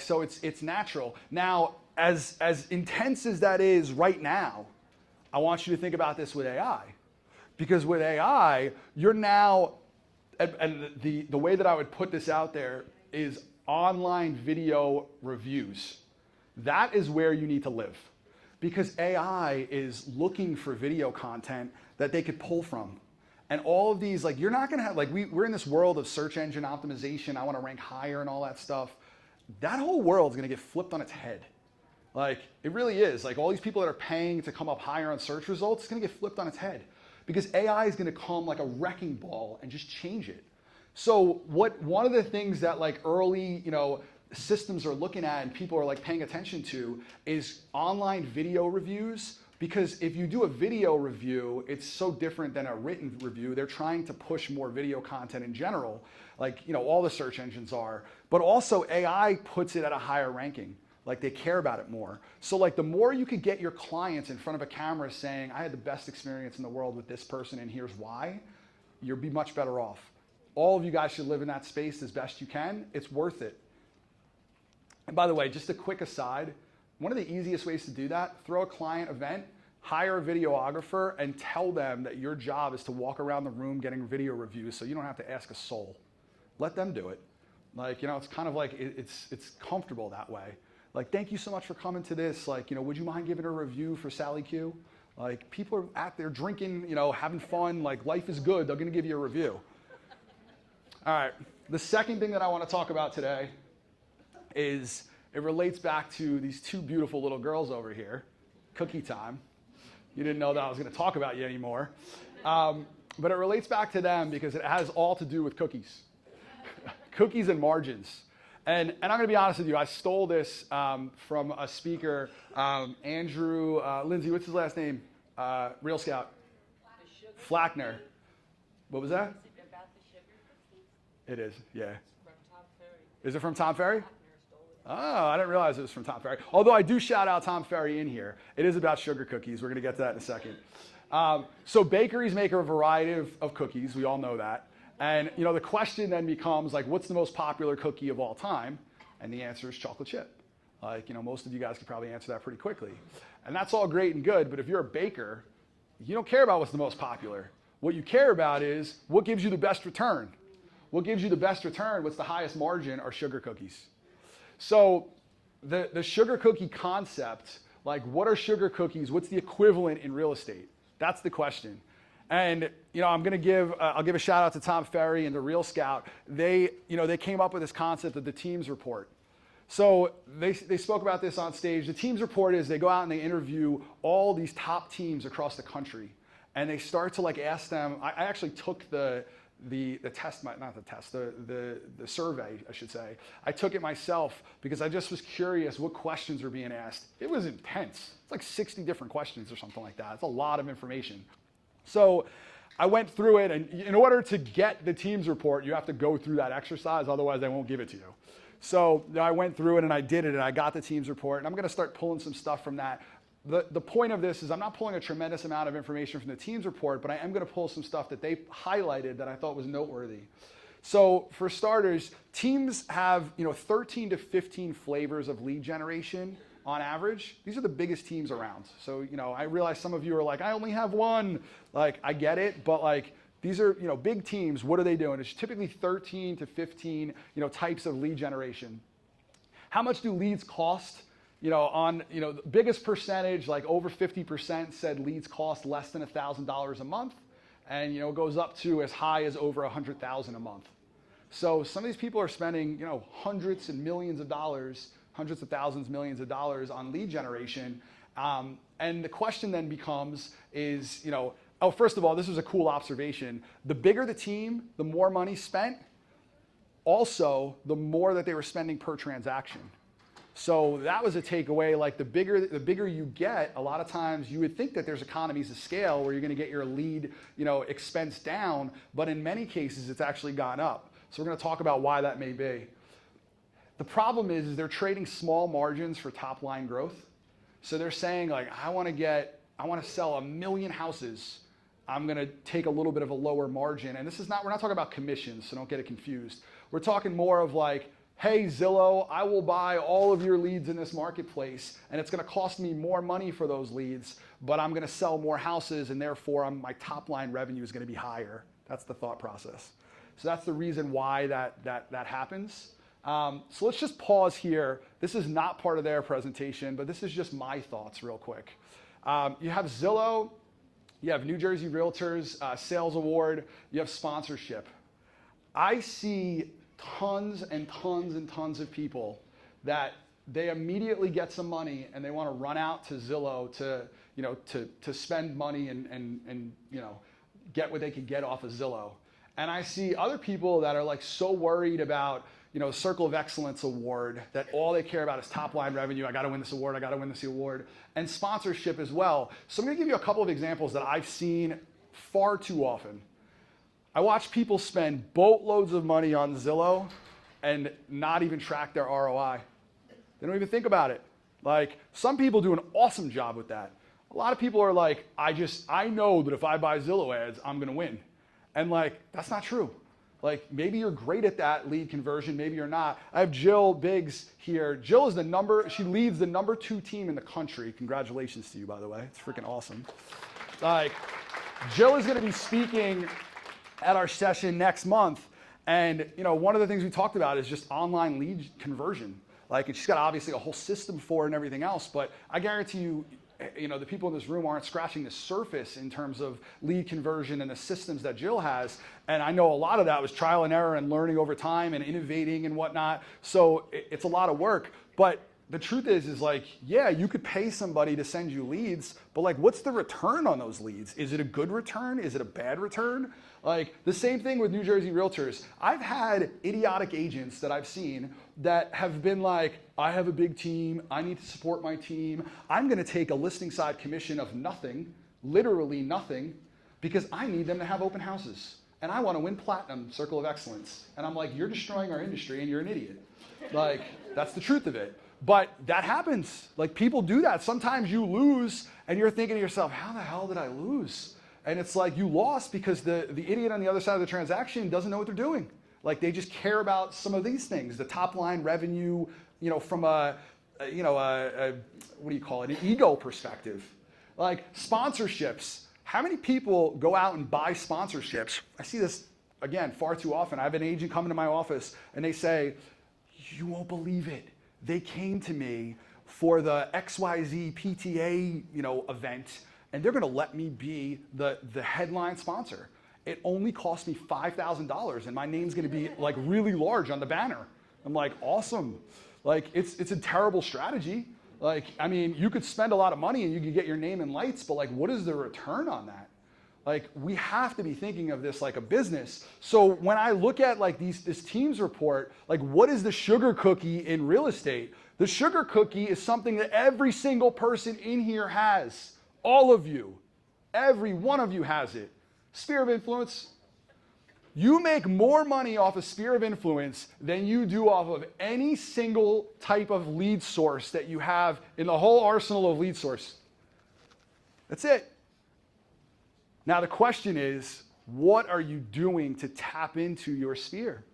So it's natural. Now, as intense as that is right now, I want you to think about this with AI. Because with AI, you're now, and the way that I would put this out there is online video reviews. That is where you need to live. Because AI is looking for video content that they could pull from. And all of these, you're not gonna have, we're in this world of search engine optimization, I wanna rank higher and all that stuff. That whole world's gonna get flipped on its head. It really is. All these people that are paying to come up higher on search results, it's gonna get flipped on its head. Because AI is gonna come like a wrecking ball and just change it. So one of the things that early, systems are looking at and people are paying attention to is online video reviews. Because if you do a video review, it's so different than a written review. They're trying to push more video content in general, all the search engines are. But also AI puts it at a higher ranking. They care about it more. So the more you could get your clients in front of a camera saying, I had the best experience in the world with this person and here's why, you'll be much better off. All of you guys should live in that space as best you can. It's worth it. And by the way, just a quick aside, one of the easiest ways to do that, throw a client event, hire a videographer, and tell them that your job is to walk around the room getting video reviews so you don't have to ask a soul. Let them do it. It's kind of it's comfortable that way. Thank you so much for coming to this. Would you mind giving a review for Sally Q? People are out there drinking, having fun. Life is good. They're going to give you a review. All right. The second thing that I want to talk about today is it relates back to these two beautiful little girls over here. Cookie time. You didn't know that I was going to talk about you anymore. But it relates back to them because it has all to do with cookies. Cookies and margins. And I'm going to be honest with you, I stole this from a speaker, Andrew, Lindsay, what's his last name? Real Scout. Flackner. What was that? It is, yeah. Is it from Tom Ferry? Oh, I didn't realize it was from Tom Ferry. Although I do shout out Tom Ferry in here. It is about sugar cookies. We're going to get to that in a second. So bakeries make a variety of cookies. We all know that. And the question then becomes like, what's the most popular cookie of all time? And the answer is chocolate chip. Like, most of you guys could probably answer that pretty quickly. And that's all great and good, but if you're a baker, you don't care about what's the most popular. What you care about is what gives you the best return. What gives you the best return, what's the highest margin, are sugar cookies. So the sugar cookie concept, like what are sugar cookies? What's the equivalent in real estate? That's the question. And I'm going to I'll give a shout out to Tom Ferry and the Real Scout. They came up with this concept of the teams report. So they spoke about this on stage. The teams report is they go out and they interview all these top teams across the country, and they start to like ask them. I actually took the test, not the test, the survey, I should say. I took it myself because I just was curious what questions were being asked. It was intense. It's like 60 different questions or something like that. It's a lot of information. So I went through it, and in order to get the teams report, you have to go through that exercise, otherwise they won't give it to you. So I went through it and I did it and I got the teams report, and I'm going to start pulling some stuff from that. The point of this is I'm not pulling a tremendous amount of information from the teams report, but I am going to pull some stuff that they highlighted that I thought was noteworthy. So for starters, teams have 13 to 15 flavors of lead generation on average. These are the biggest teams around. So I realize some of you are like, I only have one. Like, I get it, but like these are big teams. What are they doing? It's typically 13 to 15 types of lead generation. How much do leads cost? The biggest percentage, like over 50%, said leads cost less than $1,000 a month, and it goes up to as high as over $100,000 a month. So some of these people are spending hundreds and millions of dollars, hundreds of thousands, millions of dollars on lead generation, and the question then becomes is first of all, this was a cool observation. The bigger the team, the more money spent. Also, the more that they were spending per transaction. So that was a takeaway. Like the bigger you get, a lot of times you would think that there's economies of scale where you're going to get your lead, expense down, but in many cases it's actually gone up. So we're going to talk about why that may be. The problem is they're trading small margins for top line growth. So they're saying like, I want to sell 1 million houses. I'm going to take a little bit of a lower margin. And we're not talking about commissions, so don't get it confused. We're talking more of like, hey, Zillow, I will buy all of your leads in this marketplace, and it's going to cost me more money for those leads, but I'm going to sell more houses, and therefore my top line revenue is going to be higher. That's the thought process. So that's the reason why that happens. So let's just pause here. This is not part of their presentation, but this is just my thoughts real quick. You have Zillow, you have New Jersey Realtors, Sales Award, you have sponsorship. I see tons and tons and tons of people that they immediately get some money and they want to run out to Zillow to spend money and get what they can get off of Zillow. And I see other people that are like so worried about Circle of Excellence award that all they care about is top line revenue. I got to win this award. I got to win this award, and sponsorship as well. So I'm going to give you a couple of examples that I've seen far too often. I watch people spend boatloads of money on Zillow and not even track their ROI. They don't even think about it. Like, some people do an awesome job with that. A lot of people are like, I know that if I buy Zillow ads, I'm going to win. And like, that's not true. Like, maybe you're great at that lead conversion, maybe you're not. I have Jill Biggs here. Jill is she leads the number 2 team in the country. Congratulations to you, by the way. It's freaking awesome. Like, Jill is going to be speaking at our session next month. And one of the things we talked about is just online lead conversion. Like, and she's got obviously a whole system for it and everything else, but I guarantee you, the people in this room aren't scratching the surface in terms of lead conversion and the systems that Jill has. And I know a lot of that was trial and error and learning over time and innovating and whatnot. So it's a lot of work. But the truth is like, yeah, you could pay somebody to send you leads, but like, what's the return on those leads? Is it a good return? Is it a bad return? Like the same thing with New Jersey realtors. I've had idiotic agents that I've seen that have been like, I have a big team, I need to support my team. I'm gonna take a listing side commission of nothing, literally nothing, because I need them to have open houses. And I wanna win platinum, Circle of Excellence. And I'm like, you're destroying our industry and you're an idiot. Like, that's the truth of it. But that happens. Like, people do that. Sometimes you lose and you're thinking to yourself, how the hell did I lose? And it's like you lost because the idiot on the other side of the transaction doesn't know what they're doing. Like, they just care about some of these things, the top line revenue, from what do you call it, an ego perspective. Like sponsorships. How many people go out and buy sponsorships? I see this, again, far too often. I have an agent come into my office and they say, you won't believe it. They came to me for the XYZ PTA, event, and they're gonna let me be the headline sponsor. It only cost me $5,000 and my name's gonna be like really large on the banner. I'm like, awesome. Like, it's a terrible strategy. Like, I mean, you could spend a lot of money and you could get your name in lights, but like, what is the return on that? Like, we have to be thinking of this like a business. So when I look at like this teams report, like what is the sugar cookie in real estate? The sugar cookie is something that every single person in here has. All of you, every one of you has it. Sphere of influence. You make more money off a sphere of influence than you do off of any single type of lead source that you have in the whole arsenal of lead source. That's it. Now the question is, what are you doing to tap into your sphere?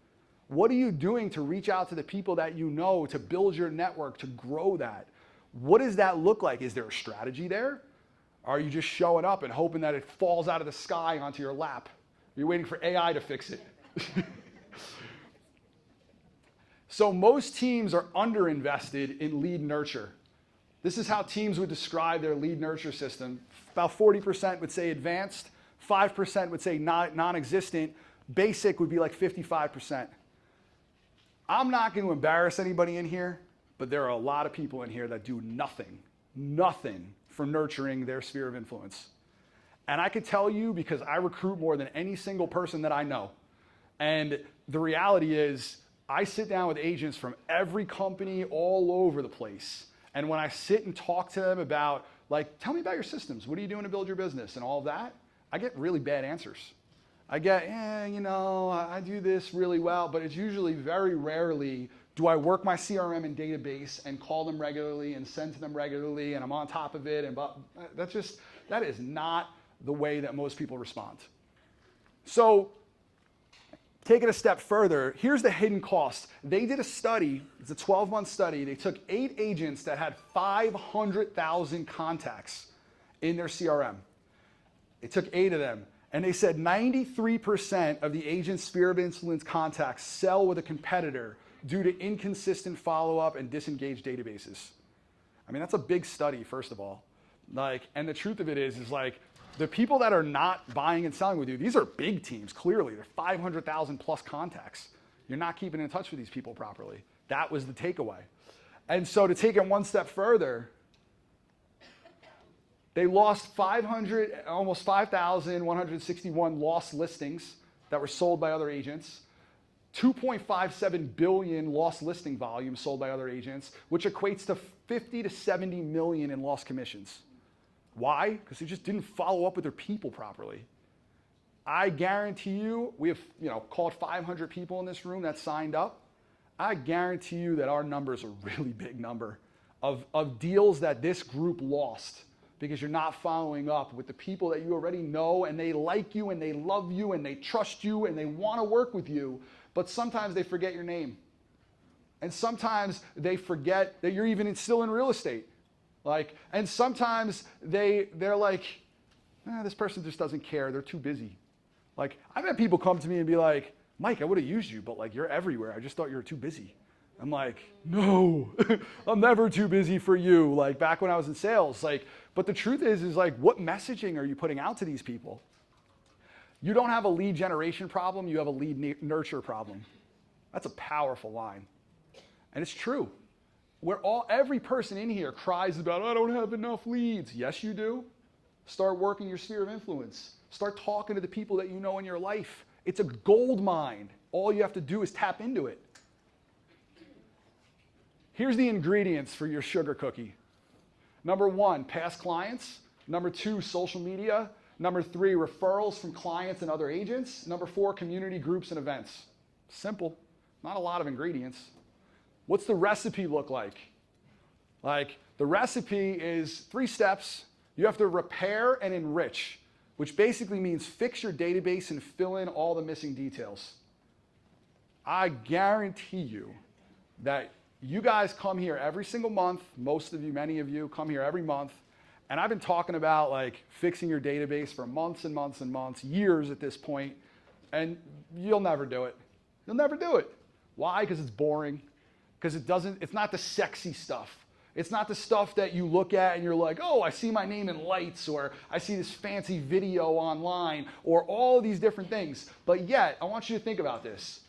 What are you doing to reach out to the people that you know, to build your network, to grow that? What does that look like? Is there a strategy there? Are you just showing up and hoping that it falls out of the sky onto your lap? You're waiting for AI to fix it. So most teams are underinvested in lead nurture. This is how teams would describe their lead nurture system. About 40% would say advanced, 5% would say non-existent, basic would be like 55%. I'm not going to embarrass anybody in here, but there are a lot of people in here that do nothing for nurturing their sphere of influence. And I could tell you because I recruit more than any single person that I know. And the reality is I sit down with agents from every company all over the place. And when I sit and talk to them about, like, tell me about your systems. What are you doing to build your business and all of that? I get really bad answers. I get, I do this really well, but it's usually very rarely do I work my CRM and database and call them regularly and send to them regularly and I'm on top of it. And that is not the way that most people respond. So take it a step further, here's the hidden cost. They did a study, it's a 12-month study. They took 8 agents that had 500,000 contacts in their CRM. They took 8 of them, and they said 93% of the agent's sphere of influence contacts sell with a competitor due to inconsistent follow-up and disengaged databases. I mean, that's a big study, first of all. And the truth of it is the people that are not buying and selling with you, these are big teams, clearly. They're 500,000 plus contacts. You're not keeping in touch with these people properly. That was the takeaway. And so to take it one step further, they lost almost 5,161 lost listings that were sold by other agents, 2.57 billion lost listing volume sold by other agents, which equates to 50 to 70 million in lost commissions. Why? Because they just didn't follow up with their people properly. I guarantee you, we have called 500 people in this room that signed up. I guarantee you that our number is a really big number of deals that this group lost because you're not following up with the people that you already know and they like you and they love you and they trust you and they want to work with you, but sometimes they forget your name. And sometimes they forget that you're even still in real estate. And sometimes they're like, this person just doesn't care. They're too busy. I've had people come to me and be like, Mike, I would have used you, but you're everywhere. I just thought you were too busy. I'm like, no, I'm never too busy for you. Back when I was in sales, but the truth is what messaging are you putting out to these people? You don't have a lead generation problem. You have a lead nurture problem. That's a powerful line. And it's true. every person in here cries about, I don't have enough leads. Yes, you do. Start working your sphere of influence. Start talking to the people that you know in your life. It's a gold mine. All you have to do is tap into it. Here's the ingredients for your sugar cookie. Number 1, past clients. Number 2, social media. Number 3, referrals from clients and other agents. Number 4, community groups and events. Simple. Not a lot of ingredients. What's the recipe look like? The recipe is 3 steps. You have to repair and enrich, which basically means fix your database and fill in all the missing details. I guarantee you that you guys come here every single month. Most of you, many of you come here every month. And I've been talking about fixing your database for months and months and months, years at this point, and you'll never do it. You'll never do it. Why? Because it's boring. Because it's not the sexy stuff. It's not the stuff that you look at and you're like, oh, I see my name in lights, or I see this fancy video online, or all of these different things. But yet, I want you to think about this.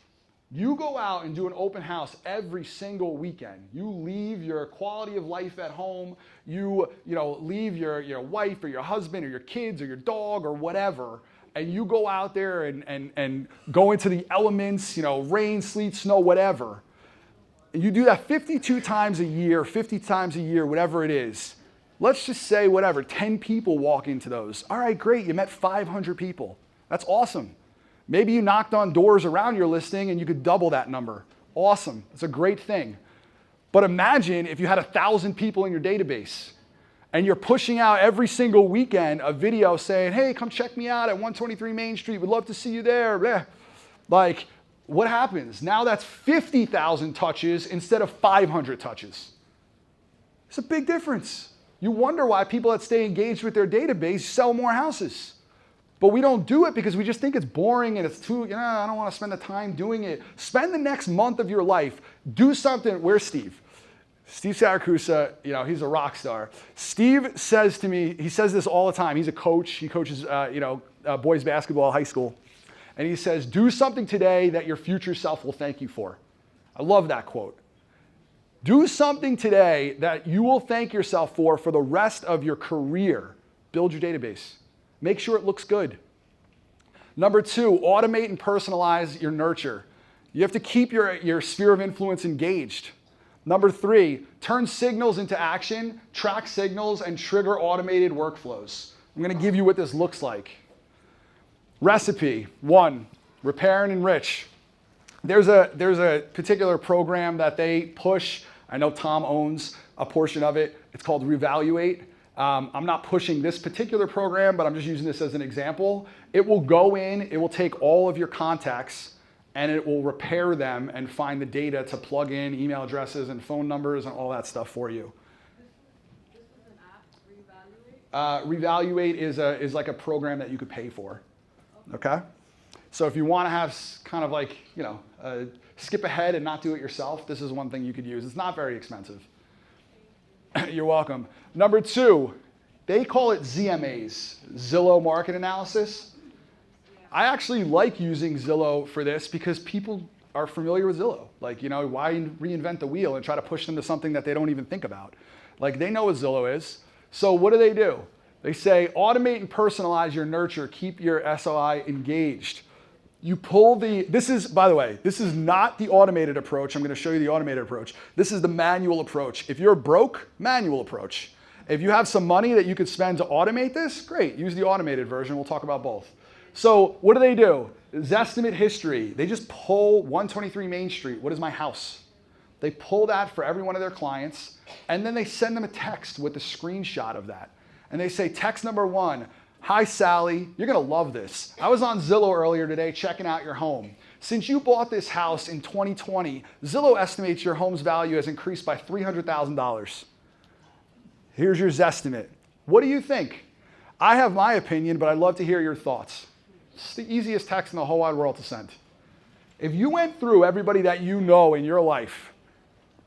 You go out and do an open house every single weekend. You leave your quality of life at home. You leave your wife or your husband or your kids or your dog or whatever, and you go out there and go into the elements, rain, sleet, snow, whatever. And you do that 52 times a year, 50 times a year, whatever it is. Let's just say 10 people walk into those. All right, great, you met 500 people. That's awesome. Maybe you knocked on doors around your listing and you could double that number. Awesome, it's a great thing. But imagine if you had 1,000 people in your database and you're pushing out every single weekend a video saying, hey, come check me out at 123 Main Street, we'd love to see you there. What happens? Now that's 50,000 touches instead of 500 touches. It's a big difference. You wonder why people that stay engaged with their database sell more houses. But we don't do it because we just think it's boring and it's too, I don't want to spend the time doing it. Spend the next month of your life. Do something. Where's Steve? Steve Saracusa, he's a rock star. Steve says to me, he says this all the time. He's a coach. He coaches, boys basketball, high school. And he says, do something today that your future self will thank you for. I love that quote. Do something today that you will thank yourself for the rest of your career. Build your database. Make sure it looks good. Number 2, automate and personalize your nurture. You have to keep your sphere of influence engaged. Number 3, turn signals into action, track signals, and trigger automated workflows. I'm going to give you what this looks like. Recipe, 1, repair and enrich. There's a particular program that they push. I know Tom owns a portion of it. It's called Reevaluate. I'm not pushing this particular program, but I'm just using this as an example. It will go in, it will take all of your contacts, and it will repair them and find the data to plug in email addresses and phone numbers and all that stuff for you. This is an app, Reevaluate? Reevaluate is like a program that you could pay for. Okay? So if you want to have kind of skip ahead and not do it yourself, this is one thing you could use. It's not very expensive. You're welcome. Number 2, they call it ZMAs, Zillow Market Analysis. I actually like using Zillow for this because people are familiar with Zillow. Why reinvent the wheel and try to push them to something that they don't even think about? They know what Zillow is. So what do? They say, automate and personalize your nurture, keep your SOI engaged. You pull this is, by the way, this is not the automated approach. I'm going to show you the automated approach. This is the manual approach. If you're broke, manual approach. If you have some money that you could spend to automate this, great, use the automated version. We'll talk about both. So what do? Zestimate history. They just pull 123 Main Street. What is my house? They pull that for every one of their clients, and then they send them a text with a screenshot of that. And they say, text number 1, hi, Sally, you're going to love this. I was on Zillow earlier today checking out your home. Since you bought this house in 2020, Zillow estimates your home's value has increased by $300,000. Here's your Zestimate. What do you think? I have my opinion, but I'd love to hear your thoughts. It's the easiest text in the whole wide world to send. If you went through everybody that you know in your life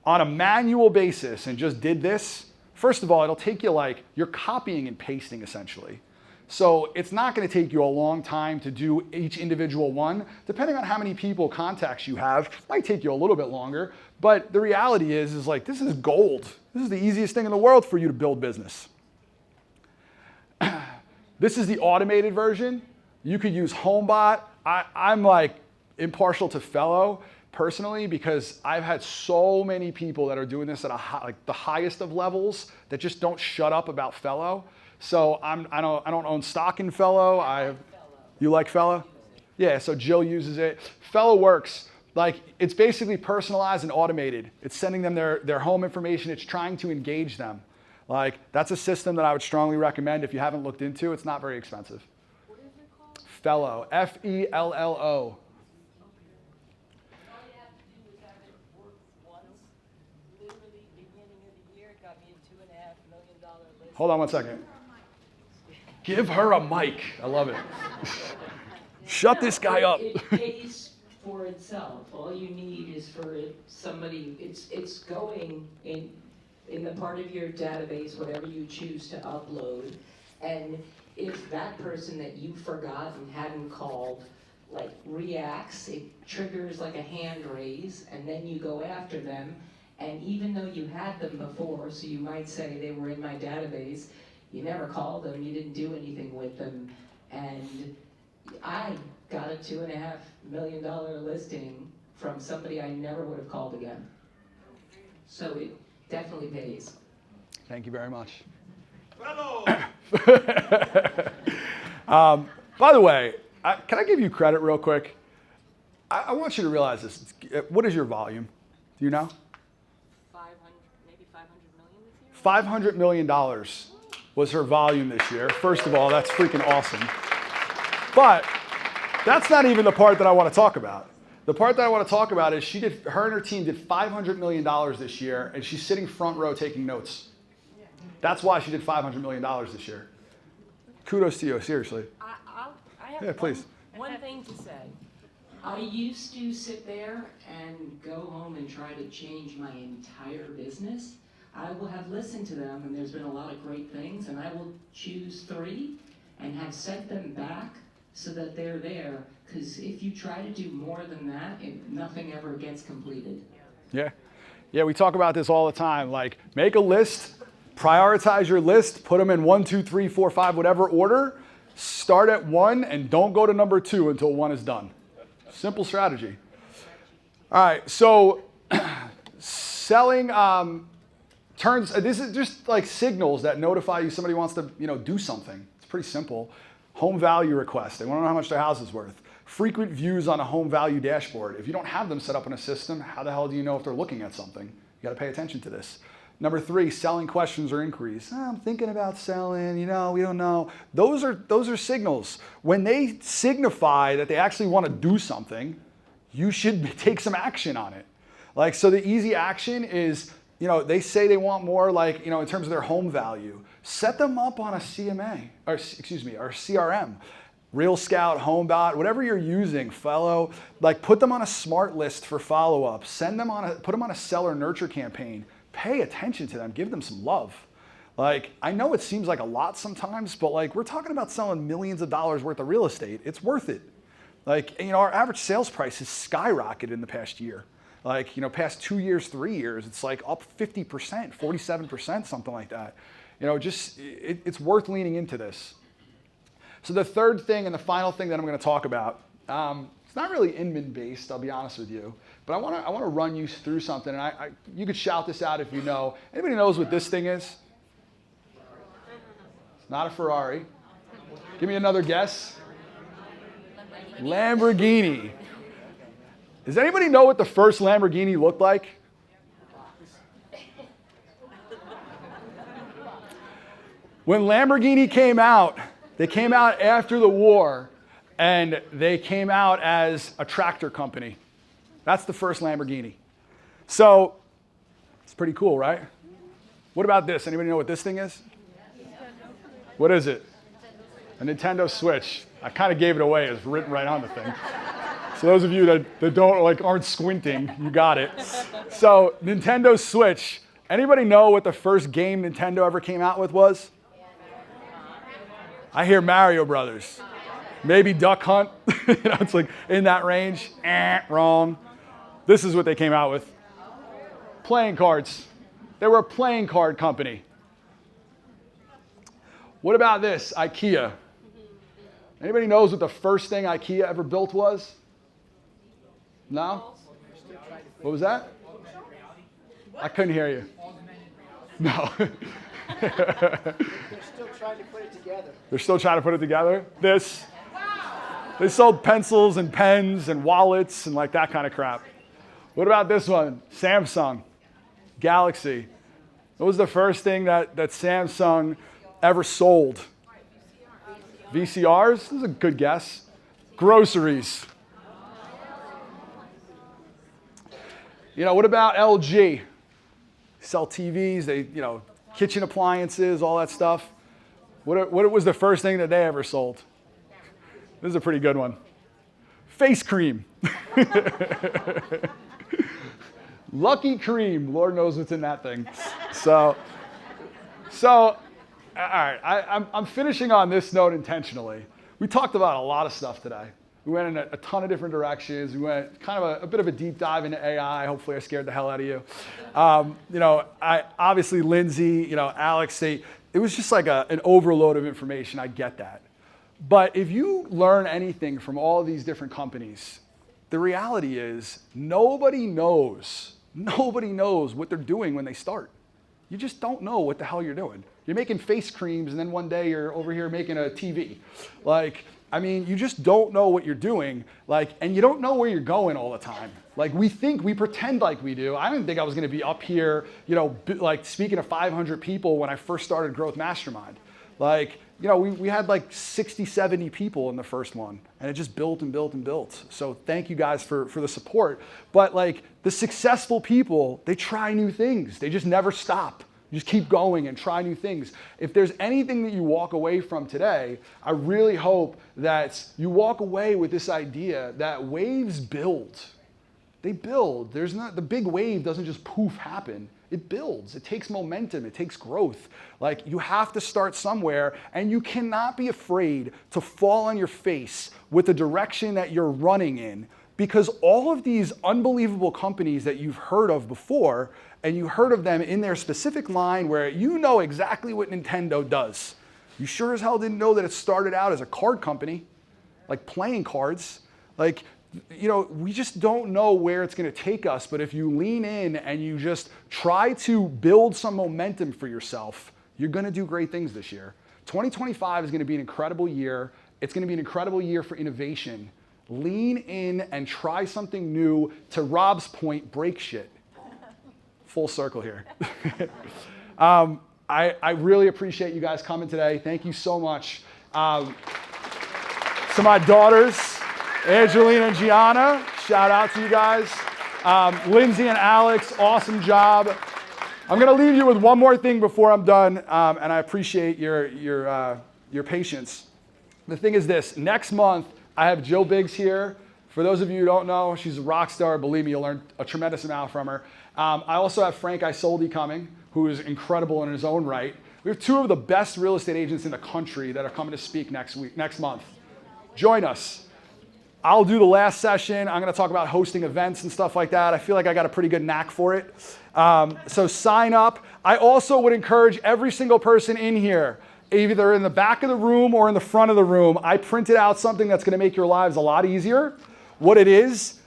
on a manual basis and just did this, first of all, it'll take you you're copying and pasting essentially. So it's not going to take you a long time to do each individual one. Depending on how many people contacts you have, it might take you a little bit longer. But the reality is like, this is gold. This is the easiest thing in the world for you to build business. This is the automated version. You could use HomeBot. I'm like impartial to Fellow personally because I've had so many people that are doing this at like the highest of levels that just don't shut up about Fellow. So I don't own stock in Fellow. You like Fellow? Yeah. So Jill uses it. Fellow works. Like it's basically personalized and automated. It's sending them their home information. It's trying to engage them. Like that's a system that I would strongly recommend if you haven't looked into. It's not very expensive. What is it called? Fellow, Fello. All you have to do is have it work once. Literally, beginning of the year, it got me a $2.5 million list. Hold on one second. Give her a mic. I love it. Shut this guy up. It pays for itself. All you need is for somebody. It's going in the part of your database, whatever you choose to upload, and if that person that you forgot and hadn't called like reacts, it triggers like a hand raise, and then you go after them. And even though you had them before, so you might say they were in my database, you never called them, you didn't do anything with them, and I got a $2.5 million listing from somebody I never would have called again. So it definitely pays. Thank you very much. By the way, can I give you credit real quick? I want you to realize this. What is your volume? Do you know? 500, maybe 500 million this year? $500 million was her volume this year. First of all, that's freaking awesome. But that's not even the part that I want to talk about. The part that I want to talk about is her and her team did $500 million this year, and she's sitting front row taking notes. That's why she did $500 million this year. Kudos to you, seriously. I have Yeah, please. one thing to say. I used to sit there and go home and try to change my entire business. I will have listened to them, and there's been a lot of great things, and I will choose 3 and have sent them back so that they're there. Because if you try to do more than that, nothing ever gets completed. Yeah. Yeah, we talk about this all the time. Like, make a list, prioritize your list, put them in 1, 2, 3, 4, 5, whatever order. Start at 1 and don't go to number 2 until 1 is done. Simple strategy. All right, so selling this is just like signals that notify you somebody wants to, do something. It's pretty simple. Home value request. They want to know how much their house is worth. Frequent views on a home value dashboard. If you don't have them set up in a system, how the hell do you know if they're looking at something? You got to pay attention to this. Number 3, selling questions or inquiries. I'm thinking about selling, we don't know. Those are signals. When they signify that they actually want to do something, you should take some action on it. Like, so the easy action is, they say they want more, like, in terms of their home value. Set them up on a CMA, or CRM. Real Scout, HomeBot, whatever you're using, Fellow, like put them on a smart list for follow-up. Put them on a seller nurture campaign. Pay attention to them. Give them some love. Like, I know it seems like a lot sometimes, but like we're talking about selling millions of dollars worth of real estate. It's worth it. Like, our average sales price has skyrocketed in the past year. Like, past 2 years, 3 years, it's like up 50%, 47%, something like that. It's worth leaning into this. So the third thing and the final thing that I'm going to talk about, it's not really Inman based, I'll be honest with you, but I want to run you through something, and you could shout this out if you know. Anybody knows what this thing is? It's not a Ferrari. Give me another guess. Lamborghini. Does anybody know what the first Lamborghini looked like? When Lamborghini came out, they came out after the war, and they came out as a tractor company. That's the first Lamborghini. So it's pretty cool, right? What about this? Anybody know what this thing is? What is it? A Nintendo Switch. I kind of gave it away. It's written right on the thing. So those of you that don't aren't squinting, you got it. So Nintendo Switch. Anybody know what the first game Nintendo ever came out with was? I hear Mario Brothers. Maybe Duck Hunt. It's like in that range. Wrong. This is what they came out with. Playing cards. They were a playing card company. What about this? IKEA. Anybody knows what the first thing IKEA ever built was? No? What was that? I couldn't hear you. No. They're still trying to put it together. They're still trying to put it together? This. They sold pencils and pens and wallets and like that kind of crap. What about this one? Samsung. Galaxy. What was the first thing that Samsung ever sold? VCRs? This is a good guess. Groceries. What about LG? Sell TVs, kitchen appliances, all that stuff. What was the first thing that they ever sold? This is a pretty good one. Face cream. Lucky Cream. Lord knows what's in that thing. So all right, I'm finishing on this note intentionally. We talked about a lot of stuff today. We went in a ton of different directions. We went kind of a bit of a deep dive into AI. Hopefully I scared the hell out of you. Obviously Lindsay, Alex, it was just like an overload of information. I get that. But if you learn anything from all of these different companies, the reality is nobody knows what they're doing when they start. You just don't know what the hell you're doing. You're making face creams and then one day you're over here making a TV. You just don't know what you're doing, and you don't know where you're going all the time. We pretend like we do. I didn't think I was going to be up here, speaking to 500 people when I first started Growth Mastermind. We had 60, 70 people in the first one, and it just built and built and built. So thank you guys for the support. But the successful people, they try new things. They just never stop. You just keep going and try new things. If there's anything that you walk away from today, I really hope that you walk away with this idea that waves build. They build. The big wave doesn't just poof happen. It builds. It takes momentum. It takes growth. You have to start somewhere, and you cannot be afraid to fall on your face with the direction that you're running in, because all of these unbelievable companies that you've heard of before, and you heard of them in their specific line where you know exactly what Nintendo does. You sure as hell didn't know that it started out as a card company, playing cards. We just don't know where it's going to take us, but if you lean in and you just try to build some momentum for yourself, you're going to do great things this year. 2025 is going to be an incredible year. It's going to be an incredible year for innovation. Lean in and try something new. To Rob's point, break shit. Full circle here. I really appreciate you guys coming today. Thank you so much. To my daughters, Angelina and Gianna, shout out to you guys. Lindsay and Alex, awesome job. I'm going to leave you with one more thing before I'm done, and I appreciate your patience. The thing is this: next month, I have Joe Biggs here. For those of you who don't know, she's a rock star. Believe me, you'll learn a tremendous amount from her. I also have Frank Isolde coming, who is incredible in his own right. We have two of the best real estate agents in the country that are coming to speak next month. Join us. I'll do the last session. I'm going to talk about hosting events and stuff like that. I feel like I got a pretty good knack for it. So sign up. I also would encourage every single person in here, either in the back of the room or in the front of the room, I printed out something that's going to make your lives a lot easier. What it is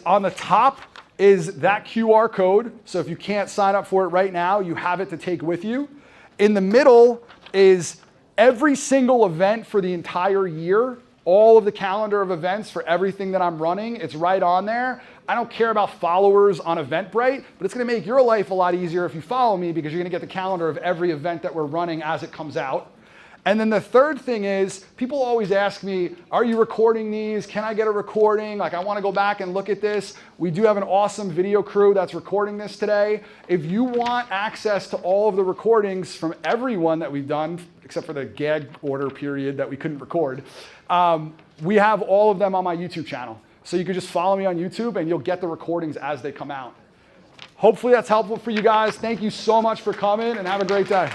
on the top is that QR code. So if you can't sign up for it right now, you have it to take with you. In the middle is every single event for the entire year, all of the calendar of events for everything that I'm running. It's right on there. I don't care about followers on Eventbrite, but it's going to make your life a lot easier if you follow me, because you're going to get the calendar of every event that we're running as it comes out. And then the third thing is, people always ask me, are you recording these? Can I get a recording? I want to go back and look at this. We do have an awesome video crew that's recording this today. If you want access to all of the recordings from everyone that we've done, except for the gag order period that we couldn't record, we have all of them on my YouTube channel. So you can just follow me on YouTube and you'll get the recordings as they come out. Hopefully that's helpful for you guys. Thank you so much for coming, and have a great day.